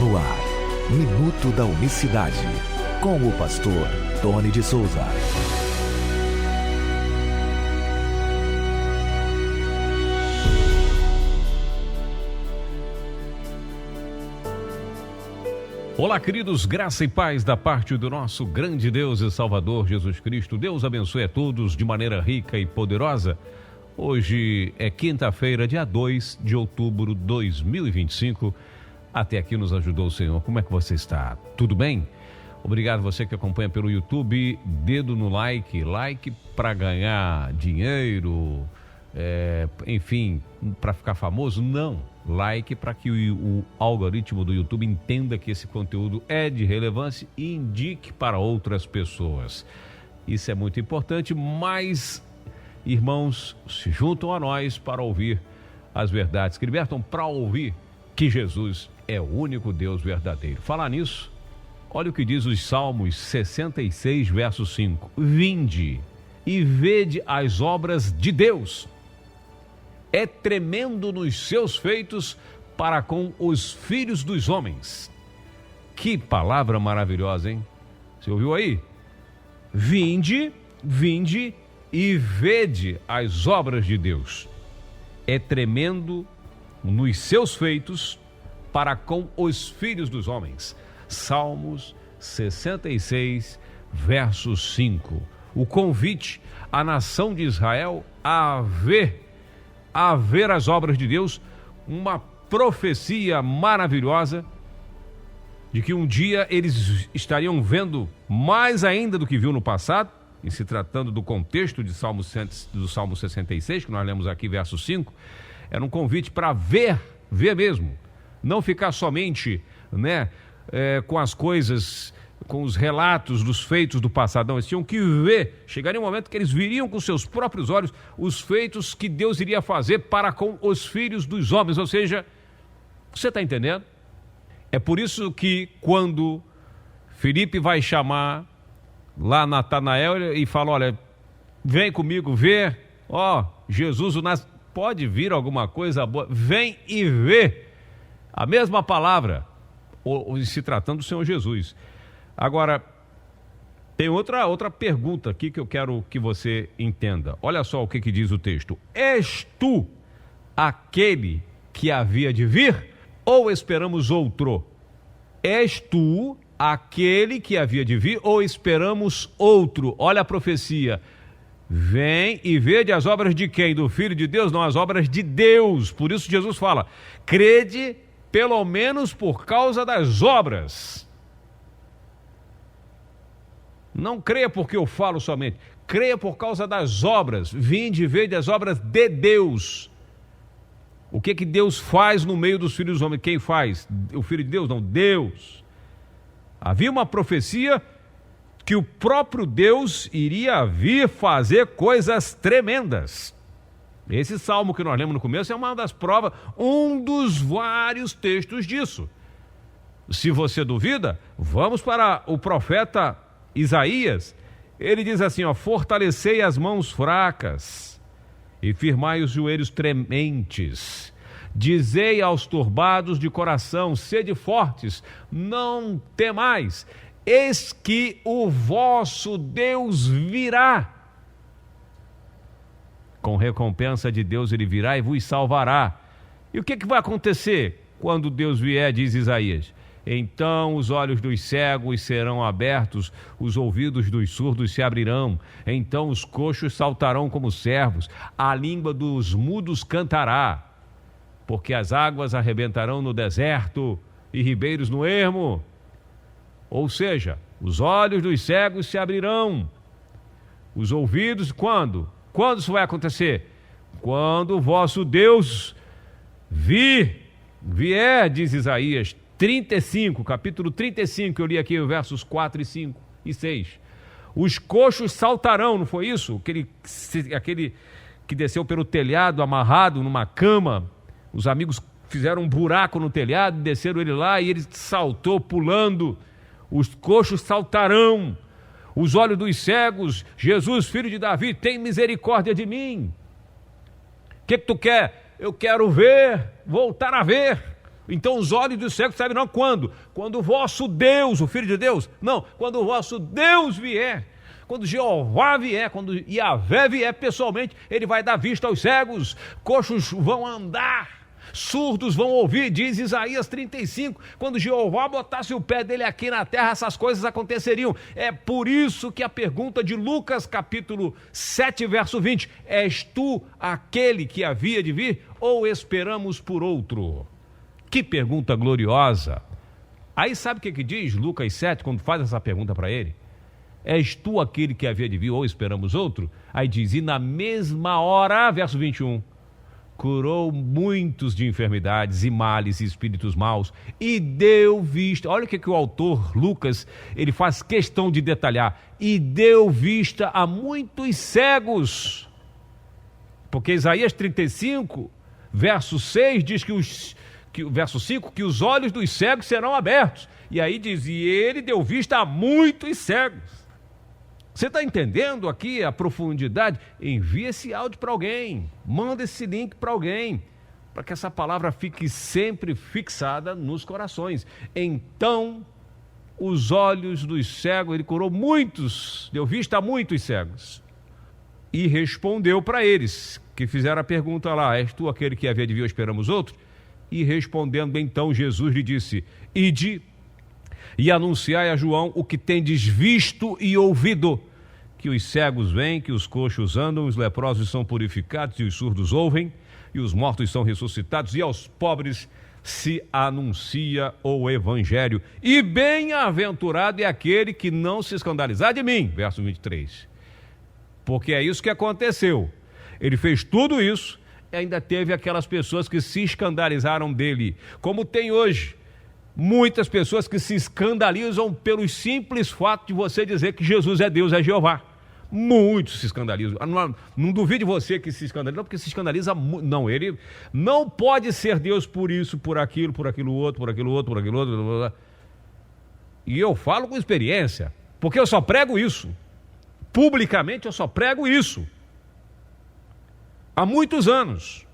No ar, Minuto da Unicidade, com o pastor Tony de Souza. Olá, queridos, graça e paz da parte do nosso grande Deus e Salvador Jesus Cristo. Deus abençoe a todos de maneira rica e poderosa. Hoje é quinta-feira, dia 2 de outubro de 2025. Até aqui nos ajudou o Senhor. Como é que você está? Tudo bem? Obrigado você que acompanha pelo YouTube. Dedo no like para ganhar dinheiro, enfim, para ficar famoso? Não. Like para que o algoritmo do YouTube entenda que esse conteúdo é de relevância e indique para outras pessoas. Isso é muito importante, mas irmãos se juntam a nós para ouvir as verdades que libertam, para ouvir que Jesus é o único Deus verdadeiro. Falar nisso, olha o que diz os Salmos 66, verso 5. Vinde e vede as obras de Deus. É tremendo nos seus feitos para com os filhos dos homens. Que palavra maravilhosa, hein? Você ouviu aí? Vinde e vede as obras de Deus. É tremendo nos seus feitos para com os filhos dos homens. Salmos 66, verso 5. O convite à nação de Israel a ver as obras de Deus, uma profecia maravilhosa de que um dia eles estariam vendo mais ainda do que viu no passado, e se tratando do contexto do Salmo 66, que nós lemos aqui, verso 5, era um convite para ver mesmo, não ficar somente, com as coisas, com os relatos dos feitos do passado. Não, eles tinham que ver. Chegaria um momento que eles viriam com seus próprios olhos os feitos que Deus iria fazer para com os filhos dos homens. Ou seja, você está entendendo? É por isso que quando Filipe vai chamar lá Natanael e fala, olha, vem comigo ver, Jesus o Nazareno, pode vir alguma coisa boa, vem e vê. A mesma palavra, se tratando do Senhor Jesus. Agora, tem outra pergunta aqui que eu quero que você entenda. Olha só o que diz o texto. És tu aquele que havia de vir ou esperamos outro? És tu aquele que havia de vir ou esperamos outro? Olha a profecia. Vem e vede as obras de quem? Do Filho de Deus? Não, as obras de Deus. Por isso Jesus fala, crede pelo menos por causa das obras. Não creia porque eu falo somente, creia por causa das obras. Vinde e vede as obras de Deus. O que Deus faz no meio dos filhos dos homens? Quem faz? O Filho de Deus? Não, Deus. Havia uma profecia que o próprio Deus iria vir fazer coisas tremendas. Esse salmo que nós lemos no começo é uma das provas, um dos vários textos disso. Se você duvida, vamos para o profeta Isaías. Ele diz assim, fortalecei as mãos fracas e firmai os joelhos trementes. Dizei aos turbados de coração, sede fortes, não temais, eis que o vosso Deus virá. Com recompensa de Deus ele virá e vos salvará. E o que vai acontecer quando Deus vier, diz Isaías? Então os olhos dos cegos serão abertos, os ouvidos dos surdos se abrirão, então os coxos saltarão como servos, a língua dos mudos cantará, porque as águas arrebentarão no deserto e ribeiros no ermo. Ou seja, os olhos dos cegos se abrirão, os ouvidos, quando? Quando isso vai acontecer? Quando o vosso Deus vier, diz Isaías 35, capítulo 35, eu li aqui os versos 4 e 5 e 6. Os coxos saltarão, não foi isso? Aquele que desceu pelo telhado, amarrado numa cama, os amigos fizeram um buraco no telhado, desceram ele lá e ele saltou pulando. Os coxos saltarão, os olhos dos cegos, Jesus, filho de Davi, tem misericórdia de mim. O que tu quer? Eu quero ver, voltar a ver. Então os olhos dos cegos saberão quando? Quando o vosso Deus, o Filho de Deus? Não, quando o vosso Deus vier. Quando Jeová vier, quando Yahvé vier pessoalmente, ele vai dar vista aos cegos, coxos vão andar, surdos vão ouvir, diz Isaías 35, quando Jeová botasse o pé dele aqui na terra, essas coisas aconteceriam. É por isso que a pergunta de Lucas capítulo 7, verso 20, és tu aquele que havia de vir ou esperamos por outro? Que pergunta gloriosa. Aí sabe o que diz Lucas 7, quando faz essa pergunta para ele? És tu aquele que havia de vir ou esperamos outro? Aí diz, e na mesma hora, verso 21, curou muitos de enfermidades e males e espíritos maus e deu vista. Olha o que o autor Lucas, ele faz questão de detalhar. E deu vista a muitos cegos. Porque Isaías 35, verso 6, diz verso 5, que os olhos dos cegos serão abertos. E aí diz, e ele deu vista a muitos cegos. Você está entendendo aqui a profundidade? Envia esse áudio para alguém, manda esse link para alguém, para que essa palavra fique sempre fixada nos corações. Então, os olhos dos cegos, ele curou muitos, deu vista a muitos cegos. E respondeu para eles, que fizeram a pergunta lá, és tu aquele que havia de vir ou esperamos outro? E respondendo então Jesus lhe disse, ide e anunciai a João o que tendes visto e ouvido, que os cegos vêm, que os coxos andam, os leprosos são purificados e os surdos ouvem, e os mortos são ressuscitados, e aos pobres se anuncia o evangelho. E bem-aventurado é aquele que não se escandalizar de mim, verso 23. Porque é isso que aconteceu. Ele fez tudo isso, e ainda teve aquelas pessoas que se escandalizaram dele, como tem hoje. Muitas pessoas que se escandalizam pelo simples fato de você dizer que Jesus é Deus, é Jeová. Muitos se escandalizam. Não duvide você que se escandaliza, porque se escandaliza muito. Não, ele não pode ser Deus por isso, por aquilo outro. E eu falo com experiência, porque eu só prego isso. Publicamente eu só prego isso. Há muitos anos.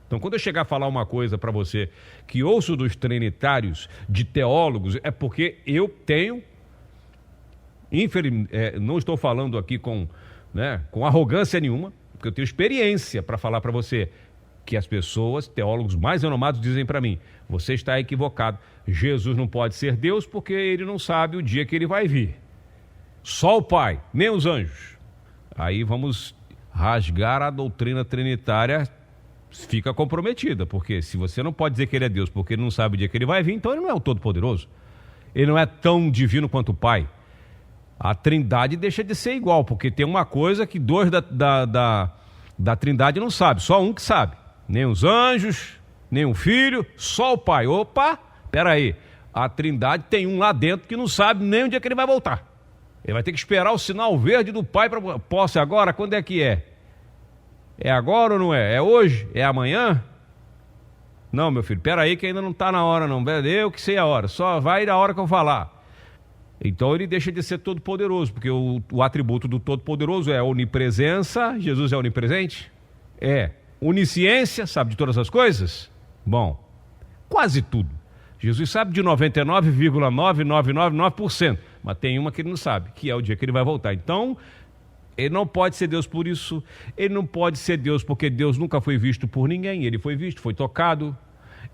Então, quando eu chegar a falar uma coisa para você que ouço dos trinitários, de teólogos, é porque eu tenho, não estou falando aqui com arrogância nenhuma, porque eu tenho experiência para falar para você que as pessoas, teólogos mais renomados, dizem para mim, você está equivocado, Jesus não pode ser Deus porque ele não sabe o dia que ele vai vir. Só o Pai, nem os anjos. Aí vamos rasgar a doutrina trinitária, fica comprometida, porque se você não pode dizer que ele é Deus porque ele não sabe o dia que ele vai vir, então ele não é o Todo-Poderoso. Ele não é tão divino quanto o Pai. A Trindade deixa de ser igual, porque tem uma coisa que dois da Trindade não sabem, só um que sabe. Nem os anjos, nem o Filho, só o Pai. Opa, peraí, a Trindade tem um lá dentro que não sabe nem o dia que ele vai voltar. Ele vai ter que esperar o sinal verde do Pai para... Posso agora? Quando é que é? É agora ou não é? É hoje? É amanhã? Não, meu filho, peraí que ainda não está na hora não. Eu que sei a hora, só vai na hora que eu falar. Então ele deixa de ser todo-poderoso, porque o atributo do todo-poderoso é onipresença. Jesus é onipresente? É. Onisciência, sabe de todas as coisas? Bom, quase tudo. Jesus sabe de 99,9999%, mas tem uma que ele não sabe, que é o dia que ele vai voltar. Então, ele não pode ser Deus por isso, ele não pode ser Deus porque Deus nunca foi visto por ninguém, ele foi visto, foi tocado.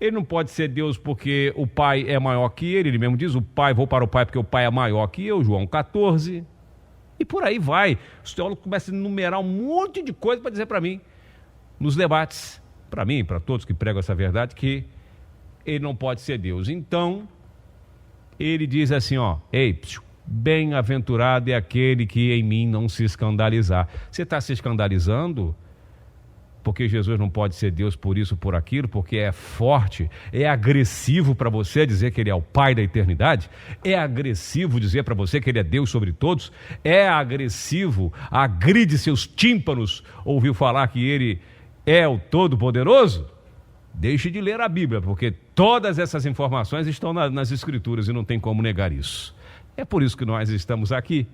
Ele não pode ser Deus porque o Pai é maior que ele mesmo diz, vou para o Pai porque o Pai é maior que eu, João 14. E por aí vai. Os teólogos começam a enumerar um monte de coisa para dizer para mim, nos debates, para mim, para todos que pregam essa verdade, que ele não pode ser Deus. Então, ele diz assim, bem-aventurado é aquele que em mim não se escandalizar. Você está se escandalizando porque Jesus não pode ser Deus por isso, por aquilo, porque é forte, é agressivo para você dizer que ele é o Pai da eternidade, é agressivo dizer para você que ele é Deus sobre todos, é agressivo, agride seus tímpanos, ouviu falar que ele é o Todo-Poderoso? Deixe de ler a Bíblia, porque todas essas informações estão nas Escrituras e não tem como negar isso. É por isso que nós estamos aqui.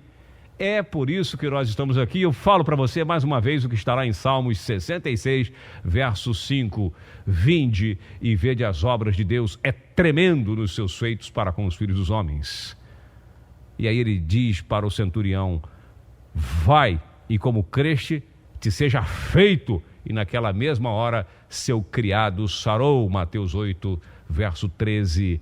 É por isso que nós estamos aqui. Eu falo para você mais uma vez o que está lá em Salmos 66, verso 5. Vinde e vede as obras de Deus, é tremendo nos seus feitos para com os filhos dos homens. E aí ele diz para o centurião, vai, e como creste, te seja feito. E naquela mesma hora, seu criado sarou. Mateus 8, verso 13.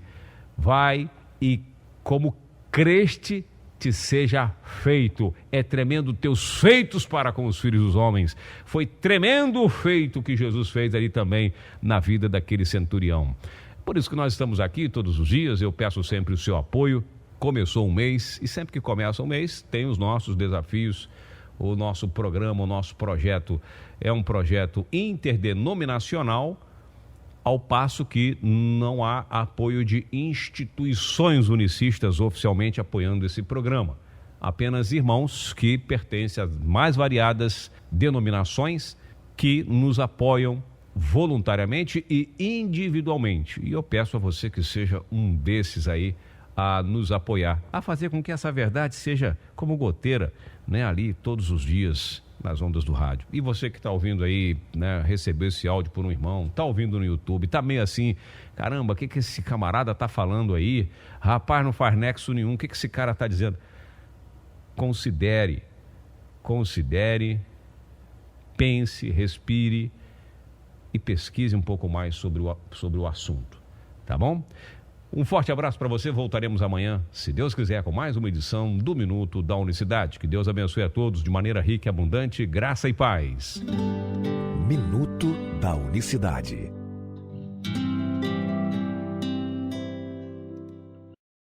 Vai, e como creste, te seja feito. É tremendo teus feitos para com os filhos dos homens. Foi tremendo o feito que Jesus fez ali também na vida daquele centurião. Por isso que nós estamos aqui todos os dias. Eu peço sempre o seu apoio. Começou um mês e sempre que começa um mês tem os nossos desafios. O nosso programa, o nosso projeto é um projeto interdenominacional, ao passo que não há apoio de instituições unicistas oficialmente apoiando esse programa. Apenas irmãos que pertencem às mais variadas denominações que nos apoiam voluntariamente e individualmente. E eu peço a você que seja um desses aí a nos apoiar, a fazer com que essa verdade seja como goteira, né, ali todos os dias nas ondas do rádio. E você que está ouvindo aí, né, recebeu esse áudio por um irmão, está ouvindo no YouTube, está meio assim, caramba, o que esse camarada está falando aí? Rapaz, não faz nexo nenhum, o que esse cara está dizendo? Considere, pense, respire e pesquise um pouco mais sobre o assunto, tá bom? Um forte abraço para você, voltaremos amanhã, se Deus quiser, com mais uma edição do Minuto da Unicidade. Que Deus abençoe a todos de maneira rica e abundante, graça e paz. Minuto da Unicidade.